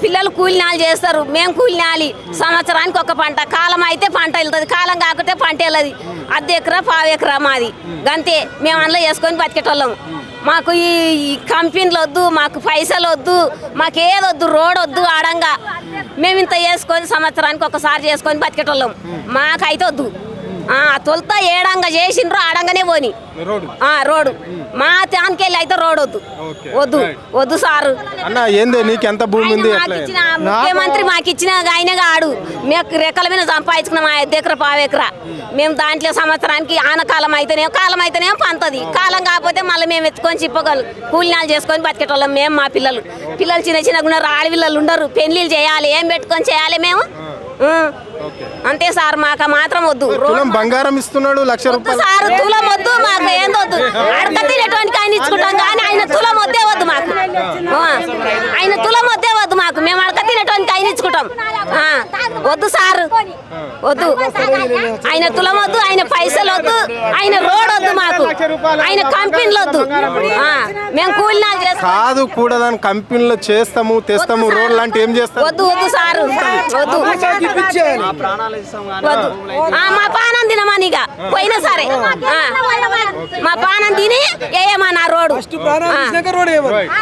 పిల్లలు కూలినాలు చేస్తారు, మేము కూలినాలి. సంవత్సరానికి ఒక పంట, కాలం అయితే పంట వెళ్తుంది, కాలం కాకపోతే పంట వెళ్ళదు. అర్ధ ఎకరా పావు ఎకరా మాది గంతే. మేము అందులో వేసుకొని బతికేటోళ్ళము. మాకు ఈ కంపెనీలు వద్దు, మాకు పైసలు వద్దు, మాకు ఏదొద్దు, రోడ్ వద్దు. ఆడంగా మేము ఇంత వేసుకొని సంవత్సరానికి ఒకసారి చేసుకొని బతికేటోళ్ళం. మాకైతే వద్దు. తొలుతా ఏడంగా చేసిండ్రు, ఆడంగానే పోని రోడ్డు. మా తానికెళ్ళి అయితే రోడ్ వద్దు, వద్దు వద్దు సారు. ముఖ్యమంత్రి మాకు ఇచ్చిన ఆయన ఆడు. మేము రెక్కల మీద సంపాదించుకున్నాం 5 ఎకరా పావు ఎకరా. మేము దాంట్లో సంవత్సరానికి ఆనకాలం అయితేనే కాలం అయితేనేమో పంతది, కాలం కాకపోతే మళ్ళీ మేము ఎత్తుకొని చిప్పగలం కూలినాలు చేసుకొని బతికేటోళ్ళం. మేము మా పిల్లలు చిన్న చిన్నగా ఉన్నారు, ఆడపిల్లలు ఉండరు, పెళ్లిళ్ళు చేయాలి, ఏం పెట్టుకొని చేయాలి మేము. అంతే సార్, మాకు మాత్రం వద్దు. బంగారం ఇస్తున్నాడు 1,00,000 రూపాయలు సార్, తులం వద్దు మాకు, ఏందొద్దు. అడక తినేటువంటి ఆయన ఇచ్చుకుంటాం కానీ ఆయన తులం వద్దే వద్దు మాకు. ఆయన తులం వద్దే వద్దు మాకు, మేము అడక తినేటువంటి ఆయన ఇచ్చుకుంటాం. వద్దు సార్, వద్దు. ఆయన తులం వద్దు, ఆయన పైసలు వద్దు, ఆయన రోడ్ వద్దు మాకు, ఆయన కంపెనీలు వద్దు. మేము కూలినాలు చేస్తాం కాదు కూడా, దాని కంపెనీలో చేస్తాము తెస్తాము, రోడ్ లాంటి ఏం చేస్తాం. వద్దు వద్దు సార్, వద్దు. మా పానం తినమని ఇక పోయినా సరే, మా పానం తిని ఏమన్నా రోడ్డు